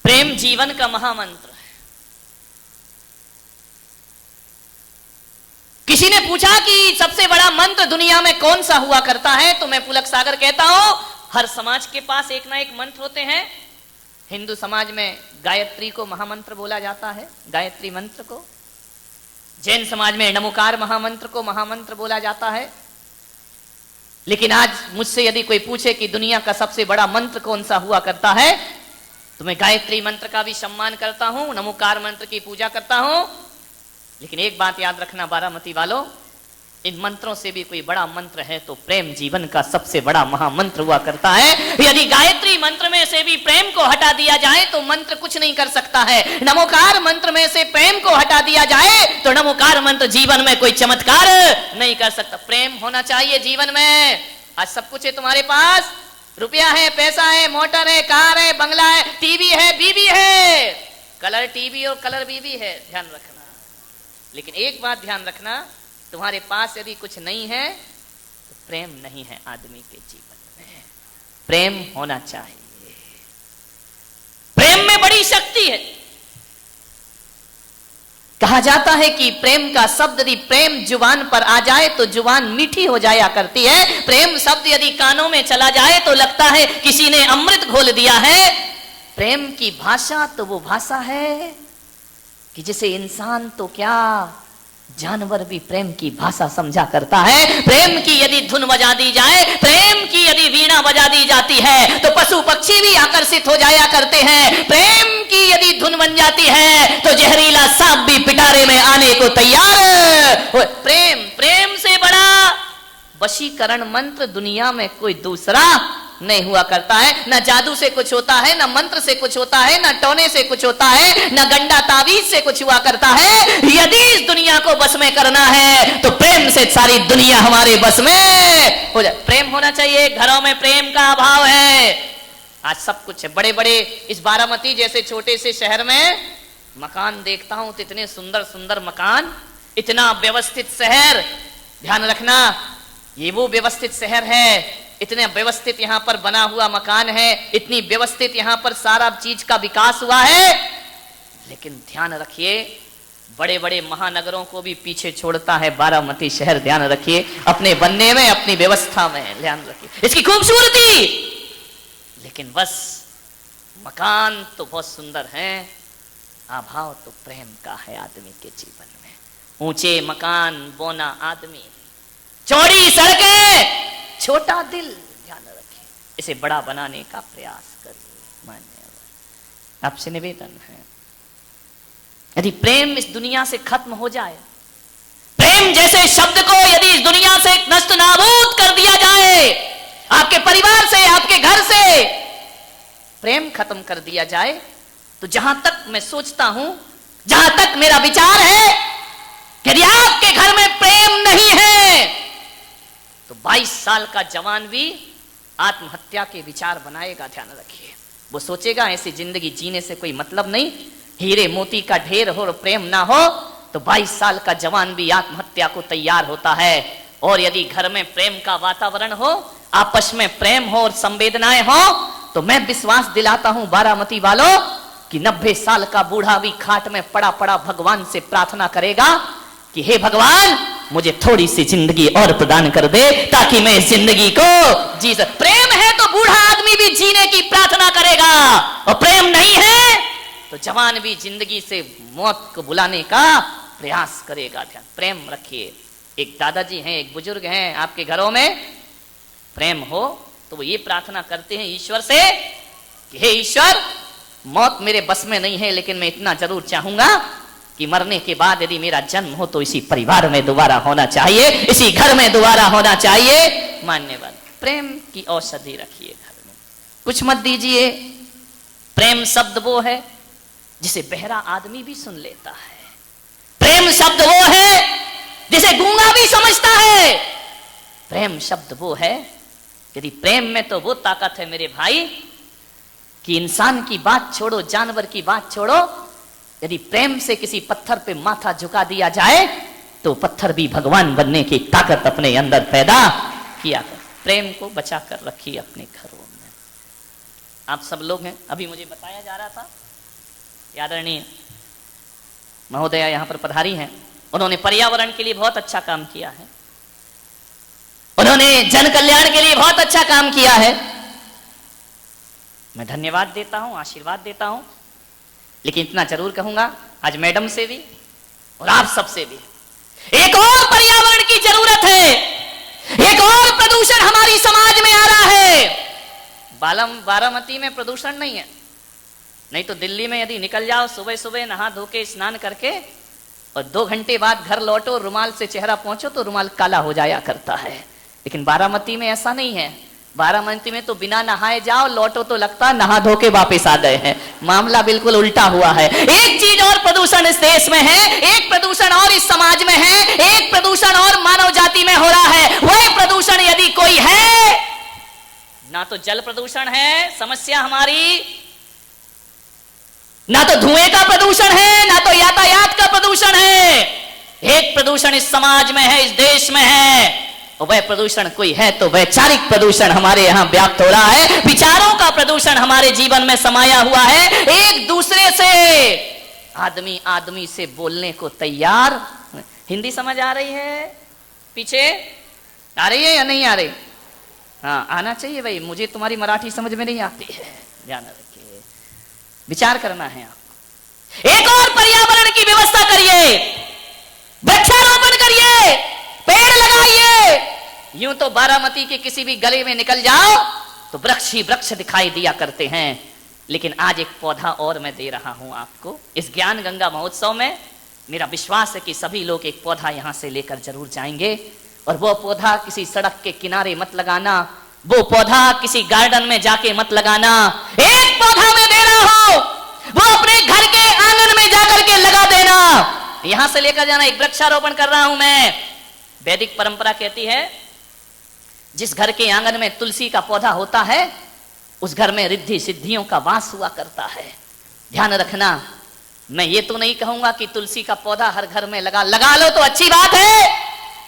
प्रेम जीवन का महामंत्र है। किसी ने पूछा कि सबसे बड़ा मंत्र दुनिया में कौन सा हुआ करता है, तो मैं पुलक सागर कहता हूं हर समाज के पास एक ना एक मंत्र होते हैं। हिंदू समाज में गायत्री को महामंत्र बोला जाता है, गायत्री मंत्र को। जैन समाज में नमोकार महामंत्र को महामंत्र बोला जाता है। लेकिन आज मुझसे यदि कोई पूछे कि दुनिया का सबसे बड़ा मंत्र कौन सा हुआ करता है, तो मैं गायत्री मंत्र का भी सम्मान करता हूं, नमोकार मंत्र की पूजा करता हूं। लेकिन एक बात याद रखना बारामती वालों, इन मंत्रों से भी कोई बड़ा मंत्र है तो प्रेम जीवन का सबसे बड़ा महामंत्र हुआ करता है। यदि गायत्री मंत्र में से भी प्रेम को हटा दिया जाए तो मंत्र कुछ नहीं कर सकता है। नमोकार मंत्र में से प्रेम को हटा दिया जाए तो नमोकार मंत्र जीवन में कोई चमत्कार नहीं कर सकता। प्रेम होना चाहिए जीवन में। आज सब कुछ है तुम्हारे पास, रुपया है, पैसा है, मोटर है, कार है, बंगला है, टीवी है, बीबी है, कलर टीवी और कलर बीबी है, ध्यान रखना। लेकिन एक बात ध्यान रखना, तुम्हारे पास यदि कुछ नहीं है तो प्रेम नहीं है आदमी के जीवन में। प्रेम होना चाहिए। प्रेम में बड़ी शक्ति है। कहा जाता है कि प्रेम का शब्द यदि प्रेम जुबान पर आ जाए तो जुबान मीठी हो जाया करती है। प्रेम शब्द यदि कानों में चला जाए तो लगता है किसी ने अमृत घोल दिया है। प्रेम की भाषा तो वो भाषा है कि जिसे इंसान तो क्या जानवर भी प्रेम की भाषा समझा करता है। प्रेम की यदि धुन बजा दी जाए, प्रेम की यदि वीणा बजा दी जाती है तो पशु पक्षी भी आकर्षित हो जाया करते हैं। प्रेम की यदि धुन बन जाती है तो जहरीला सांप भी पिटारे में आने को तैयार। प्रेम से बड़ा वशीकरण मंत्र दुनिया में कोई दूसरा नहीं हुआ करता है। न जादू से कुछ होता है, न मंत्र से कुछ होता है, न टोने से कुछ होता है, न गंडा तावीज से कुछ हुआ करता है। यदि इस दुनिया को बस में करना है तो प्रेम से सारी दुनिया हमारे बस में हो जाए। प्रेम होना चाहिए। घरों में प्रेम का अभाव है। आज सब कुछ है, बड़े बड़े इस बारामती जैसे छोटे से शहर में मकान देखता हूं तो इतने सुंदर सुंदर मकान, इतना व्यवस्थित शहर। ध्यान रखना, ये वो व्यवस्थित शहर है, इतने व्यवस्थित यहां पर बना हुआ मकान है, इतनी व्यवस्थित यहां पर सारा चीज का विकास हुआ है। लेकिन ध्यान रखिए, बड़े बड़े महानगरों को भी पीछे छोड़ता है बारामती शहर। ध्यान रखिए, अपने बनने में, अपनी व्यवस्था में ध्यान रखिए, इसकी खूबसूरती। लेकिन बस मकान तो बहुत सुंदर है, अभाव तो प्रेम का है आदमी के जीवन में। ऊंचे मकान, बोना आदमी, चौड़ी सड़कें, छोटा दिल। ध्यान रखिए, इसे बड़ा बनाने का प्रयास करिए। मान्यवर, आपसे निवेदन है, यदि प्रेम इस दुनिया से खत्म हो जाए, प्रेम जैसे शब्द को यदि इस दुनिया से नष्ट नाबूद कर दिया जाए, आपके परिवार से, आपके घर से प्रेम खत्म कर दिया जाए, तो जहां तक मैं सोचता हूं, जहां तक मेरा विचार है कि यदि आपके घर में प्रेम नहीं है तो 22 साल का जवान भी आत्महत्या के विचार बनाएगा। ध्यान रखिए, वो सोचेगा ऐसी जिंदगी जीने से कोई मतलब नहीं, हीरे मोती का ढेर हो और प्रेम ना हो, तो 22 साल का जवान भी आत्महत्या को तैयार होता है। और यदि घर में प्रेम का वातावरण हो, आपस में प्रेम हो और संवेदनाएं हो, तो मैं विश्वास दिलाता हूं बारामती वालों कि 90 साल का बूढ़ा भी खाट में पड़ा पड़ा भगवान से प्रार्थना करेगा कि हे भगवान, मुझे थोड़ी सी जिंदगी और प्रदान कर दे ताकि मैं इस जिंदगी को जी सकूं। प्रेम है तो बूढ़ा आदमी भी जीने की प्रार्थना करेगा, और प्रेम नहीं है तो जवान भी जिंदगी से मौत को बुलाने का प्रयास करेगा। ध्यान, प्रेम रखिए। एक दादाजी हैं, एक बुजुर्ग हैं, आपके घरों में प्रेम हो तो वो ये प्रार्थना करते हैं ईश्वर से कि हे ईश्वर, मौत मेरे बस में नहीं है, लेकिन मैं इतना जरूर चाहूंगा कि मरने के बाद यदि मेरा जन्म हो तो इसी परिवार में दोबारा होना चाहिए, इसी घर में दोबारा होना चाहिए। मान्यवर, प्रेम की औषधि रखिए घर में, कुछ मत दीजिए। प्रेम शब्द वो है जिसे बहरा आदमी भी सुन लेता है। प्रेम शब्द वो है जिसे गूंगा भी समझता है। प्रेम शब्द वो है, यदि प्रेम में तो वो ताकत है मेरे भाई कि इंसान की बात छोड़ो, जानवर की बात छोड़ो, यदि प्रेम से किसी पत्थर पे माथा झुका दिया जाए तो पत्थर भी भगवान बनने की ताकत अपने अंदर पैदा किया कर। प्रेम को बचा कर रखिए अपने घरों में। आप सब लोग हैं, अभी मुझे बताया जा रहा था आदरणीय महोदया यहाँ पर पधारी हैं, उन्होंने पर्यावरण के लिए बहुत अच्छा काम किया है, उन्होंने जन कल्याण के लिए बहुत अच्छा काम किया है। मैं धन्यवाद देता हूं, आशीर्वाद देता हूं, लेकिन इतना जरूर कहूंगा आज मैडम से भी और आप सबसे भी, एक और पर्यावरण की जरूरत है, एक और प्रदूषण हमारी समाज में आ रहा है। बारामती में प्रदूषण नहीं है, नहीं तो दिल्ली में यदि निकल जाओ सुबह सुबह नहा धो के स्नान करके और 2 घंटे बाद घर लौटो, रुमाल से चेहरा पोंछो तो रुमाल काला हो जाया करता है। लेकिन बारामती में ऐसा नहीं है। बारामती में तो बिना नहाए जाओ, लौटो तो लगता नहा धो के वापिस आ गए हैं। मामला बिल्कुल उल्टा हुआ है। एक चीज और प्रदूषण इस देश में है, एक प्रदूषण और इस समाज में है, एक प्रदूषण और मानव जाति में हो रहा है। वह प्रदूषण यदि कोई है, ना तो जल प्रदूषण है समस्या हमारी, ना तो धुएं का प्रदूषण है, ना तो यातायात का प्रदूषण है। एक प्रदूषण इस समाज में है, इस देश में है, और वह प्रदूषण कोई है तो वैचारिक प्रदूषण हमारे यहां व्याप्त हो रहा है। विचारों का प्रदूषण हमारे जीवन में समाया हुआ है। एक दूसरे से आदमी आदमी से बोलने को तैयार। हिंदी समझ आ रही है? पीछे आ रही है या नहीं आ रही? हाँ, आना चाहिए भाई, मुझे तुम्हारी मराठी समझ में नहीं आती है, ध्यान रखिए, विचार करना है आपको। एक और पर्यावरण की व्यवस्था करिए, वृक्षारोपण करिए, पेड़ लगाइए। यूं तो बारामती के किसी भी गली में निकल जाओ तो वृक्ष ही वृक्ष दिखाई दिया करते हैं, लेकिन आज एक पौधा और मैं दे रहा हूं आपको इस ज्ञान गंगा महोत्सव में। मेरा विश्वास है कि सभी लोग एक पौधा यहां से लेकर जरूर जाएंगे, और वो पौधा किसी सड़क के किनारे मत लगाना, वो पौधा किसी गार्डन में जाके मत लगाना। एक पौधा मैं दे रहा हूं, वो अपने घर के आंगन में जाकर के लगा देना, यहां से लेकर जाना। एक वृक्षारोपण कर रहा हूं मैं। वैदिक परंपरा कहती है जिस घर के आंगन में तुलसी का पौधा होता है उस घर में रिद्धि सिद्धियों का वास हुआ करता है। ध्यान रखना, मैं ये तो नहीं कहूंगा कि तुलसी का पौधा हर घर में लगा लो तो अच्छी बात है,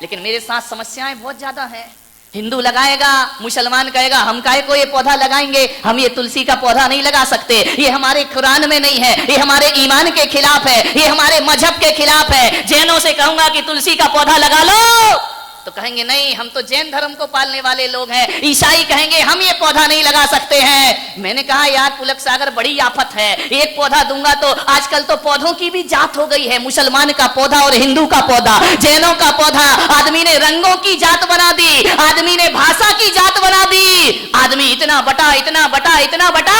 लेकिन मेरे साथ समस्याएं बहुत ज्यादा हैं। हिंदू लगाएगा, मुसलमान कहेगा हम काहे को ये पौधा लगाएंगे, हम ये तुलसी का पौधा नहीं लगा सकते, ये हमारे कुरान में नहीं है, ये हमारे ईमान के खिलाफ है, ये हमारे मजहब के खिलाफ है। जैनों से कहूंगा कि तुलसी का पौधा लगा लो तो कहेंगे नहीं, हम तो जैन धर्म को पालने वाले लोग हैं। ईसाई कहेंगे हम ये पौधा नहीं लगा सकते हैं। मैंने कहा यार पुलक सागर बड़ी आफत है, एक पौधा दूंगा तो आजकल तो पौधों की भी जात हो गई है, मुसलमान का पौधा और हिंदू का पौधा, जैनों का पौधा। आदमी ने रंगों की जात बना दी, आदमी ने भाषा की जात बना दी, आदमी इतना बटा इतना बटा इतना बटा।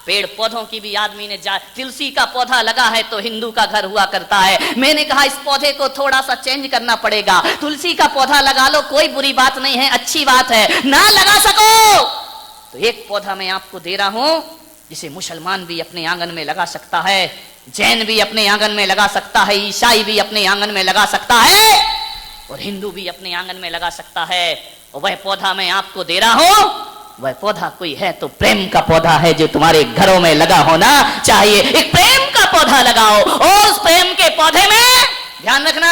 पेड़ पौधों की भी आदमी ने तुलसी का पौधा लगा है तो हिंदू का घर हुआ करता है। मैंने कहा इस पौधे को थोड़ा सा चेंज करना पड़ेगा, तुलसी का पौधा लगा लो, कोई बुरी बात नहीं है, अच्छी बात है। ना लगा सको तो एक पौधा मैं आपको दे रहा हूं जिसे मुसलमान भी अपने आंगन में लगा सकता है, जैन भी अपने आंगन में लगा सकता है, ईसाई भी अपने आंगन में लगा सकता है, और हिंदू भी अपने आंगन में लगा सकता है। और वह पौधा मैं आपको दे रहा हूं, वह पौधा कोई है तो प्रेम का पौधा है जो तुम्हारे घरों में लगा होना चाहिए। एक प्रेम का पौधा लगाओ, और उस प्रेम के पौधे में ध्यान रखना,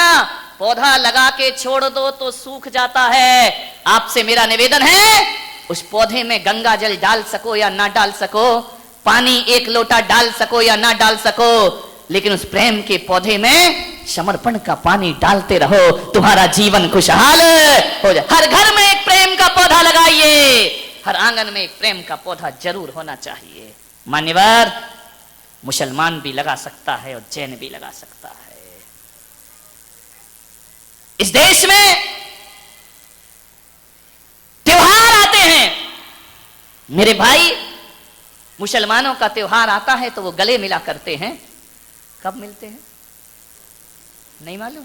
पौधा लगा के छोड़ दो तो सूख जाता है। आपसे मेरा निवेदन है उस पौधे में गंगा जल डाल सको या ना डाल सको, पानी 1 लोटा डाल सको या ना डाल सको, लेकिन उस प्रेम के पौधे में समर्पण का पानी डालते रहो, तुम्हारा जीवन खुशहाल हो जाए। हर घर में एक प्रेम का पौधा लगाइए, हर आंगन में एक प्रेम का पौधा जरूर होना चाहिए। मान्यवर, मुसलमान भी लगा सकता है और जैन भी लगा सकता है। इस देश में त्योहार आते हैं मेरे भाई, मुसलमानों का त्योहार आता है तो वो गले मिला करते हैं। कब मिलते हैं नहीं मालूम,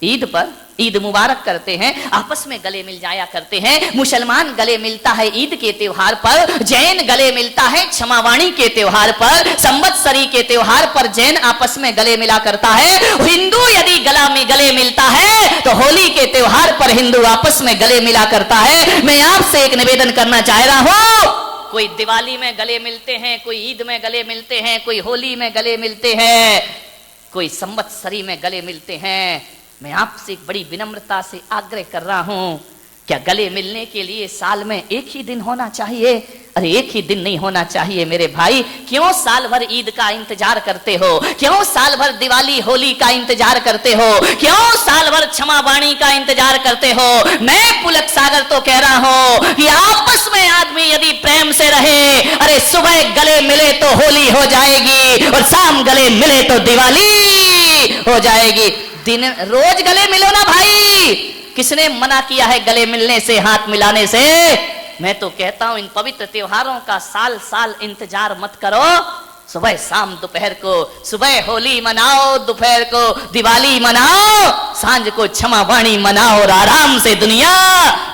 ईद पर ईद मुबारक करते हैं, आपस में गले मिल जाया करते हैं। मुसलमान गले मिलता है ईद के त्योहार पर, जैन गले मिलता है क्षमावाणी के त्योहार पर, संवत्सरी के त्योहार पर जैन आपस में गले मिला करता है। हिंदू यदि गले मिलता है तो होली के त्योहार पर हिंदू आपस में गले मिला करता है। मैं आपसे एक निवेदन करना चाह रहा हूं, कोई दिवाली में गले मिलते हैं, कोई ईद में गले मिलते हैं, कोई होली में गले मिलते हैं, कोई संवत्सरी में गले मिलते हैं। मैं आपसे एक बड़ी विनम्रता से आग्रह कर रहा हूं, क्या गले मिलने के लिए साल में एक ही दिन होना चाहिए? अरे एक ही दिन नहीं होना चाहिए मेरे भाई। क्यों साल भर ईद का इंतजार करते हो? क्यों साल भर दिवाली होली का इंतजार करते हो? क्यों साल भर क्षमा वाणी का इंतजार करते हो? मैं पुलक सागर तो कह रहा हूं कि आपस में आदमी यदि प्रेम से रहे, अरे सुबह गले मिले तो होली हो जाएगी और शाम गले मिले तो दिवाली हो जाएगी। दिन रोज गले मिलो ना भाई। किसने मना किया है गले मिलने से, हाथ मिलाने से? मैं तो कहता हूं इन पवित्र त्योहारों का साल साल इंतजार मत करो। सुबह शाम दोपहर को, सुबह होली मनाओ, दोपहर को दिवाली मनाओ, सांझ को क्षमा वाणी मनाओ और आराम से दुनिया में